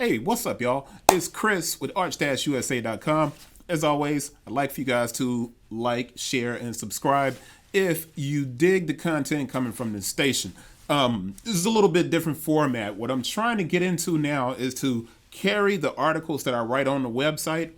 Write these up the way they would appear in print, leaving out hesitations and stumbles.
Hey, what's up, y'all? It's Chris with arch-usa.com. As always, I'd like for you guys to like, share, and subscribe if you dig the content coming from this station. This is a little bit different format. What I'm trying to get into now is to carry the articles that I write on the website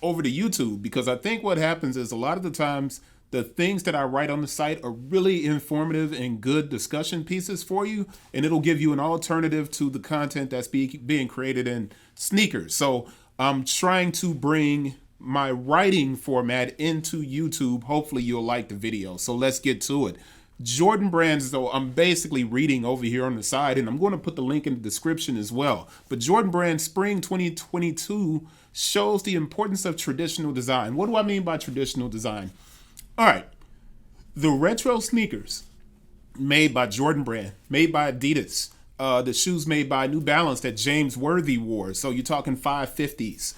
over to YouTube, because I think what happens is a lot of the times the things that I write on the site are really informative and good discussion pieces for you, and it'll give you an alternative to the content that's being created in sneakers. So I'm trying to bring my writing format into YouTube. Hopefully you'll like the video. So let's get to it. Jordan Brands, though, I'm basically reading over here on the side, and I'm going to put the link in the description as well. But Jordan Brand Spring 2022 shows the importance of traditional design. What do I mean by traditional design? All right, the retro sneakers made by Jordan Brand, made by Adidas, the shoes made by New Balance that James Worthy wore. So you're talking 550s.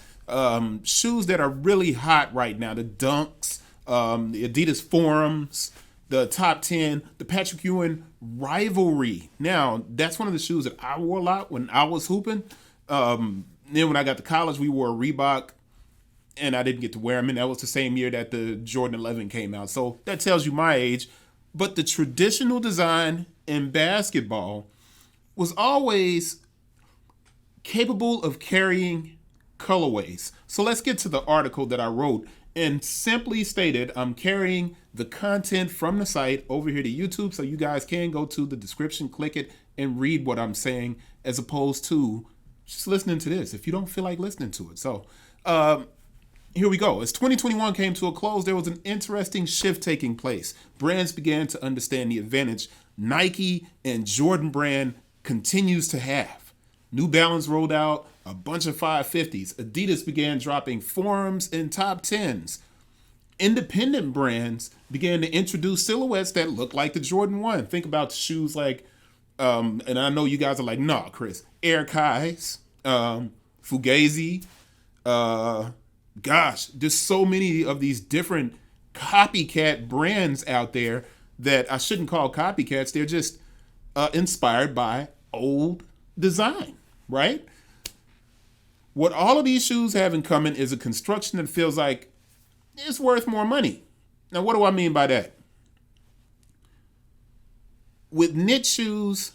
Shoes that are really hot right now, the Dunks, the Adidas Forums, the Top 10, the Patrick Ewing Rivalry. Now, that's one of the shoes that I wore a lot when I was hooping. Then when I got to college, we wore Reebok, and I didn't get to wear them. And that was the same year that the Jordan 11 came out. So that tells you my age. But the traditional design in basketball was always capable of carrying colorways. So let's get to the article that I wrote, and simply stated, I'm carrying the content from the site over here to YouTube, so you guys can go to the description, click it, and read what I'm saying, as opposed to just listening to this if you don't feel like listening to it. So here we go. As 2021 came to a close, there was an interesting shift taking place. Brands began to understand the advantage Nike and Jordan Brand continues to have. New Balance rolled out a bunch of 550s. Adidas began dropping Forums and Top 10s. Independent brands began to introduce silhouettes that look like the Jordan 1. Think about shoes like, and I know you guys are like, nah, Chris, Air Kais, Fugazi, gosh, there's so many of these different copycat brands out there that I shouldn't call copycats. They're just inspired by old design, right? What all of these shoes have in common is a construction that feels like it's worth more money. Now, what do I mean by that? With knit shoes,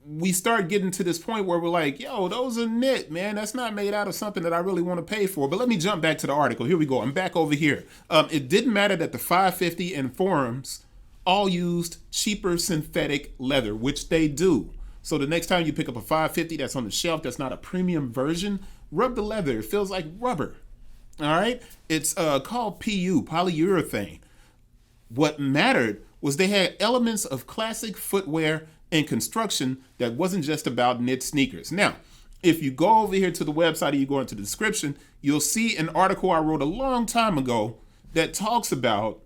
we start getting to this point where we're like, yo, those are knit, man. That's not made out of something that I really want to pay for. But let me jump back to the article. Here we go. I'm back over here. It didn't matter that the 550 and Forums all used cheaper synthetic leather, which they do. So the next time you pick up a 550 that's on the shelf, that's not a premium version, rub the leather. It feels like rubber. All right? It's called PU, polyurethane. What mattered was they had elements of classic footwear and construction that wasn't just about knit sneakers. Now, if you go over here to the website or you go into the description, you'll see an article I wrote a long time ago that talks about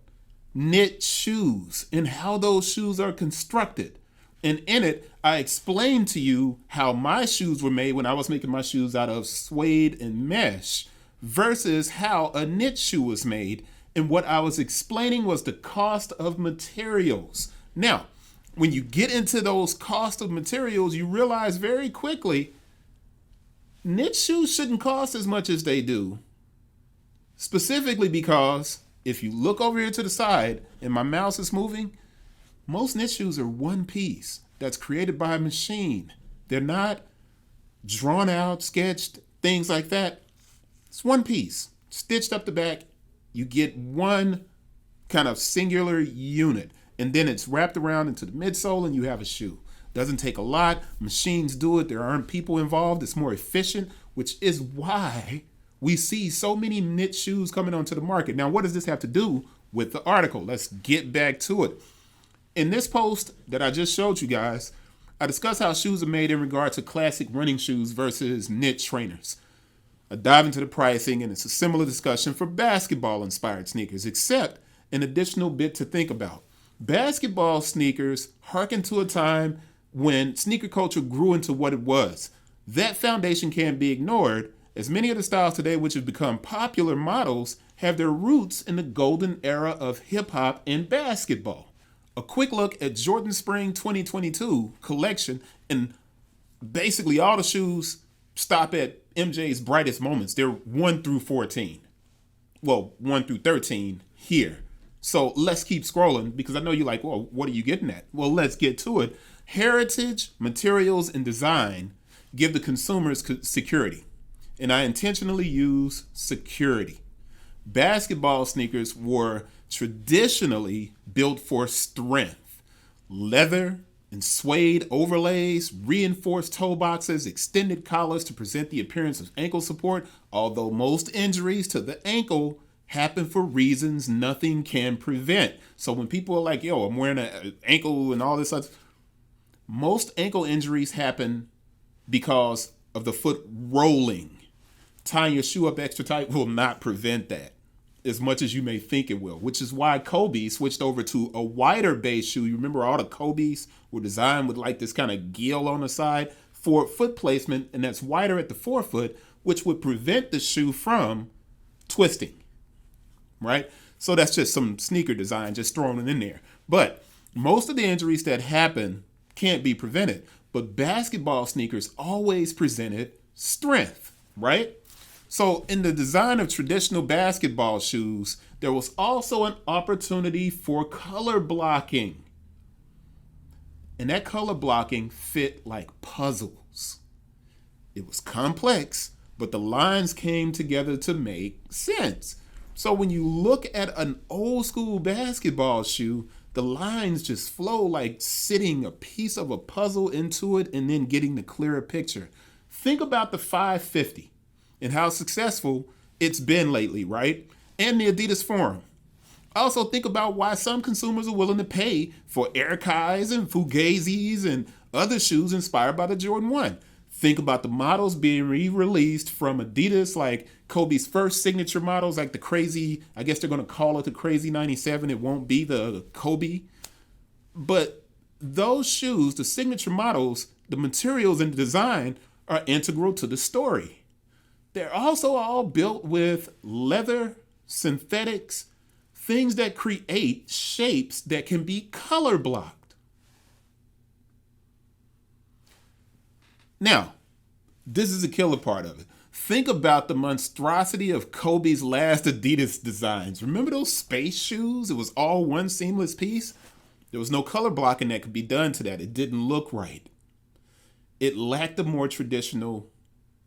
knit shoes and how those shoes are constructed. And in it, I explained to you how my shoes were made when I was making my shoes out of suede and mesh versus how a knit shoe was made. And what I was explaining was the cost of materials. Now, when you get into those cost of materials, you realize very quickly knit shoes shouldn't cost as much as they do. Specifically because if you look over here to the side and my mouse is moving, most knit shoes are one piece that's created by a machine. They're not drawn out, sketched, things like that. It's one piece, stitched up the back. You get one kind of singular unit, and then it's wrapped around into the midsole and you have a shoe. Doesn't take a lot. Machines do it. There aren't people involved. It's more efficient, which is why we see so many knit shoes coming onto the market. Now, what does this have to do with the article? Let's get back to it. In this post that I just showed you guys, I discuss how shoes are made in regard to classic running shoes versus knit trainers. I dive into the pricing, and it's a similar discussion for basketball-inspired sneakers, except an additional bit to think about. Basketball sneakers harken to a time when sneaker culture grew into what it was. That foundation can't be ignored, as many of the styles today which have become popular models have their roots in the golden era of hip-hop and basketball. A quick look at Jordan Spring 2022 collection, and basically all the shoes stop at MJ's brightest moments. They're 1 through 14. Well, 1 through 13 here. So let's keep scrolling because I know you're like, well, what are you getting at? Well, let's get to it. Heritage, materials, and design give the consumers security. And I intentionally use security. Basketball sneakers were traditionally built for strength. Leather and suede overlays, reinforced toe boxes, extended collars to present the appearance of ankle support, although most injuries to the ankle happen for reasons nothing can prevent. So when people are like, yo, I'm wearing an ankle and all this stuff, most ankle injuries happen because of the foot rolling. Tying your shoe up extra tight will not prevent that as much as you may think it will, which is why Kobe switched over to a wider base shoe. You remember all the Kobe's were designed with like this kind of gill on the side for foot placement, and that's wider at the forefoot, which would prevent the shoe from twisting, right? So that's just some sneaker design, just throwing it in there. But most of the injuries that happen can't be prevented, but basketball sneakers always presented strength, right? So in the design of traditional basketball shoes, there was also an opportunity for color blocking. And that color blocking fit like puzzles. It was complex, but the lines came together to make sense. So when you look at an old school basketball shoe, the lines just flow like sitting a piece of a puzzle into it and then getting the clearer picture. Think about the 550. And how successful it's been lately, right? And the Adidas Forum. Also think about why some consumers are willing to pay for Ericais and Fugazis and other shoes inspired by the Jordan 1. Think about the models being re-released from Adidas, like Kobe's first signature models, like the crazy, I guess they're going to call it the crazy 97. It won't be the Kobe. But those shoes, the signature models, the materials and the design are integral to the story. They're also all built with leather, synthetics, things that create shapes that can be color blocked. Now, this is a killer part of it. Think about the monstrosity of Kobe's last Adidas designs. Remember those space shoes? It was all one seamless piece. There was no color blocking that could be done to that. It didn't look right. It lacked a more traditional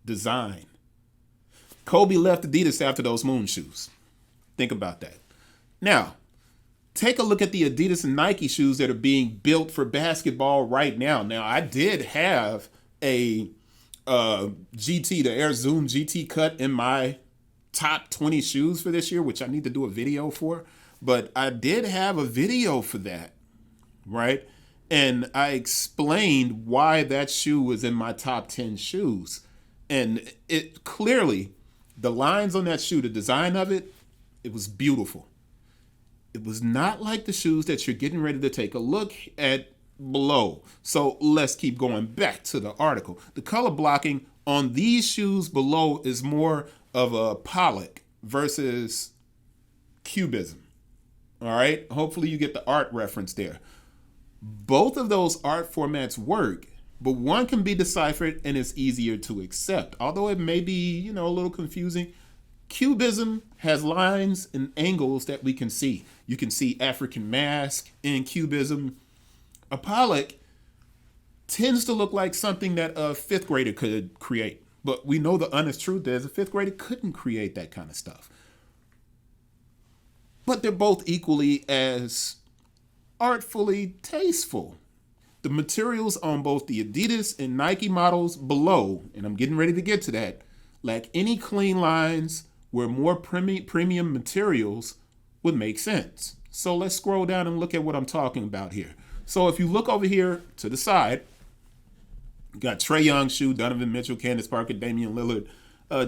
design. Kobe left Adidas after those moon shoes. Think about that. Now, take a look at the Adidas and Nike shoes that are being built for basketball right now. Now, I did have a GT, the Air Zoom GT cut in my top 20 shoes for this year, which I need to do a video for. But I did have a video for that, right? And I explained why that shoe was in my top 10 shoes. And it clearly, the lines on that shoe, the design of it, it was beautiful. It was not like the shoes that you're getting ready to take a look at below. So let's keep going back to the article. The color blocking on these shoes below is more of a Pollock versus Cubism. All right. Hopefully you get the art reference there. Both of those art formats work, but one can be deciphered and it's easier to accept. Although it may be, a little confusing. Cubism has lines and angles that we can see. You can see African mask in Cubism. A Pollock tends to look like something that a fifth grader could create. But we know the honest truth is a fifth grader couldn't create that kind of stuff. But they're both equally as artfully tasteful. The materials on both the Adidas and Nike models below, and I'm getting ready to get to that, lack any clean lines where more premium materials would make sense. So let's scroll down and look at what I'm talking about here. So if you look over here to the side, you got Trae Young shoe, Donovan Mitchell, Candace Parker, Damian Lillard,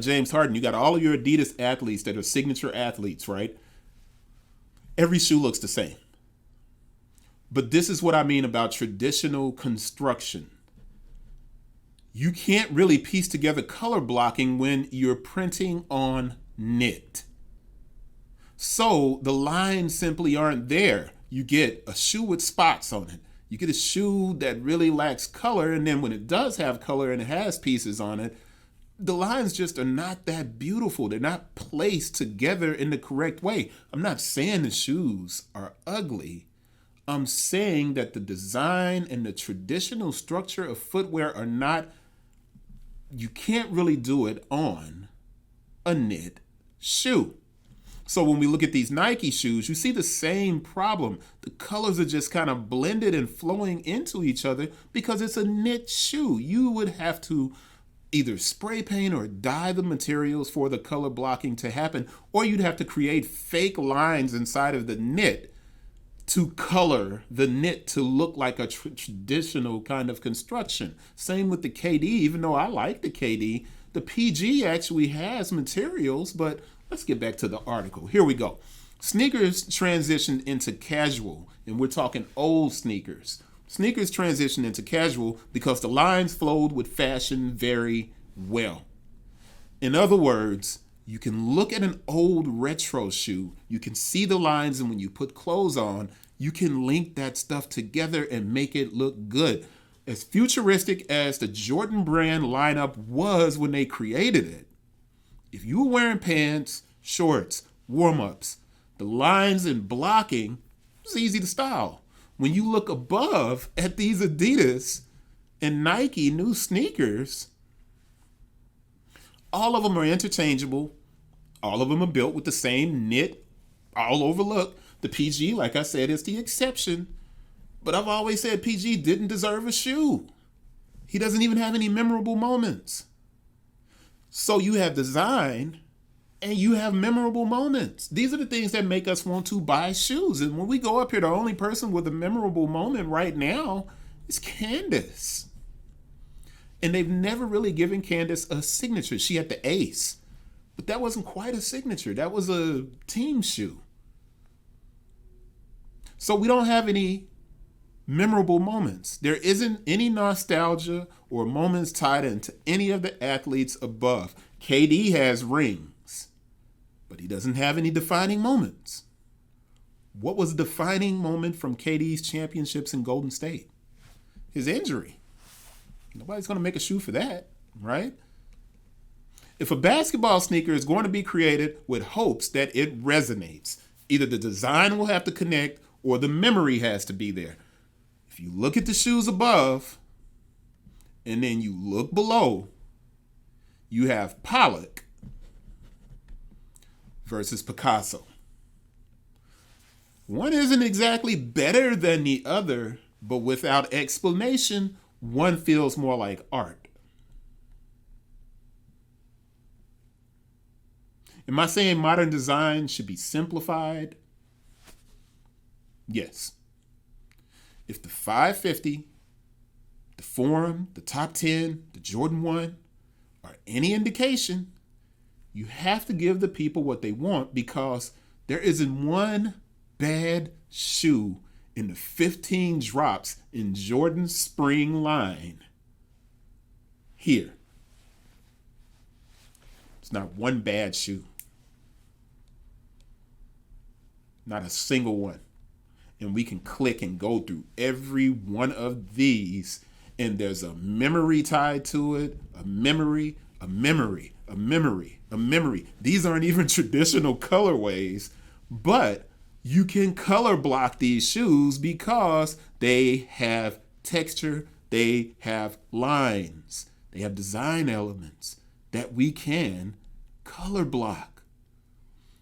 James Harden. You got all of your Adidas athletes that are signature athletes, right? Every shoe looks the same. But this is what I mean about traditional construction. You can't really piece together color blocking when you're printing on knit. So the lines simply aren't there. You get a shoe with spots on it. You get a shoe that really lacks color, and then when it does have color and it has pieces on it, the lines just are not that beautiful. They're not placed together in the correct way. I'm not saying the shoes are ugly. I'm saying that the design and the traditional structure of footwear are not, you can't really do it on a knit shoe. So when we look at these Nike shoes, you see the same problem. The colors are just kind of blended and flowing into each other because it's a knit shoe. You would have to either spray paint or dye the materials for the color blocking to happen, or you'd have to create fake lines inside of the knit to color the knit to look like a traditional kind of construction. Same with the KD. Even though I like the KD, the PG actually has materials, but let's get back to the article. Here we go. Sneakers transitioned into casual, and we're talking old sneakers. Sneakers transitioned into casual because the lines flowed with fashion very well. In other words, you can look at an old retro shoe, you can see the lines, and when you put clothes on, you can link that stuff together and make it look good. As futuristic as the Jordan brand lineup was when they created it, if you were wearing pants, shorts, warm-ups, the lines and blocking was easy to style. When you look above at these Adidas and Nike new sneakers, all of them are interchangeable. All of them are built with the same knit all over look. The PG, like I said, is the exception. But I've always said PG didn't deserve a shoe. He doesn't even have any memorable moments. So you have design and you have memorable moments. These are the things that make us want to buy shoes. And when we go up here, the only person with a memorable moment right now is Candace. And they've never really given Candace a signature. She had the Ace, but that wasn't quite a signature. That was a team shoe. So we don't have any memorable moments. There isn't any nostalgia or moments tied into any of the athletes above. KD has rings, but he doesn't have any defining moments. What was a defining moment from KD's championships in Golden State? His injury. Nobody's going to make a shoe for that, right? If a basketball sneaker is going to be created with hopes that it resonates, either the design will have to connect or the memory has to be there. If you look at the shoes above and then you look below, you have Pollock versus Picasso. One isn't exactly better than the other, but without explanation, one feels more like art. Am I saying modern design should be simplified? Yes. If the 550, the Forum, the Top 10, the Jordan 1 are any indication, you have to give the people what they want, because there isn't one bad shoe in the 15 drops in Jordan's spring line here. It's not one bad shoe. Not a single one. And we can click and go through every one of these, and there's a memory tied to it, a memory, a memory, a memory, a memory. These aren't even traditional colorways, but you can color block these shoes because they have texture, they have lines, they have design elements that we can color block.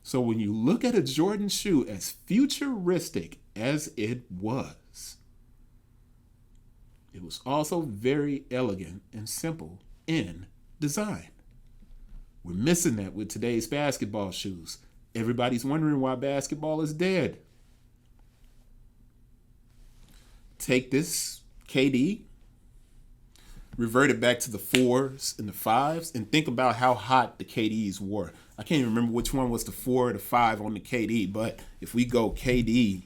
So when you look at a Jordan shoe, as futuristic as it was also very elegant and simple in design. We're missing that with today's basketball shoes. Everybody's wondering why basketball is dead. Take this KD, revert it back to the 4s and the 5s, and think about how hot the KDs were. I can't even remember which one was the 4 or the 5 on the KD, but if we go KD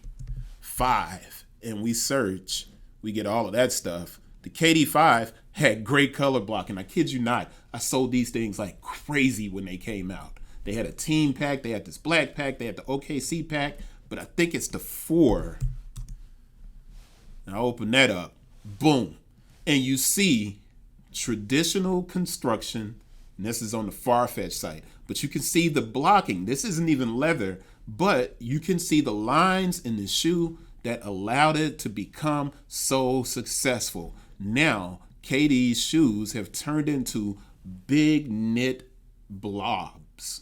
5 and we search, we get all of that stuff. The KD 5 had great color blocking. I kid you not. I sold these things like crazy when they came out. They had a team pack. They had this black pack. They had the OKC pack. But I think it's the 4. Now open that up. Boom. And you see traditional construction And this is on the Farfetch site. But you can see the blocking. This isn't even leather, but you can see the lines in the shoe that allowed it to become so successful. Now, KD's shoes have turned into big knit blobs.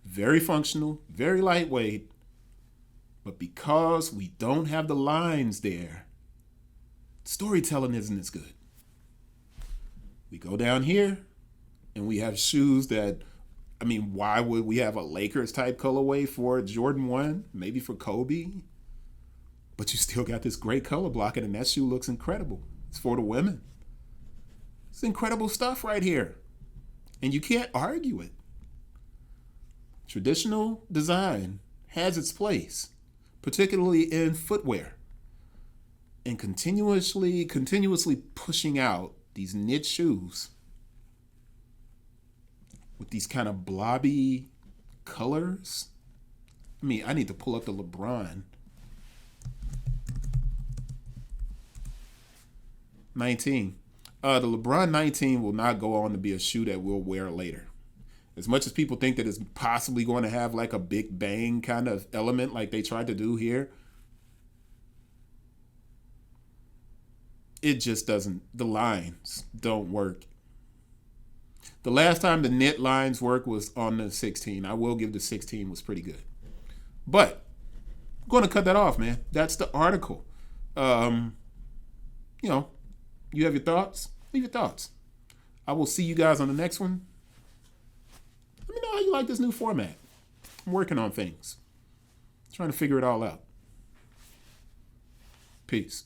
Very functional, very lightweight, but because we don't have the lines there, storytelling isn't as good. We go down here and we have shoes that, I mean, why would we have a Lakers type colorway for Jordan 1? Maybe for Kobe. But you still got this great color blocking, and that shoe looks incredible. It's for the women. It's incredible stuff right here. And you can't argue it. Traditional design has its place, particularly in footwear. And continuously pushing out these knit shoes with these kind of blobby colors. I mean, I need to pull up the LeBron 19. The LeBron 19 will not go on to be a shoe that we'll wear later. As much as people think that it's possibly going to have like a big bang kind of element like they tried to do here, it just doesn't, the lines don't work. The last time the knit lines worked was on the 16. I will give the 16 was pretty good. But I'm going to cut that off, man. That's the article. You know, you have your thoughts? Leave your thoughts. I will see you guys on the next one. Let me know how you like this new format. I'm working on things. Trying to figure it all out. Peace.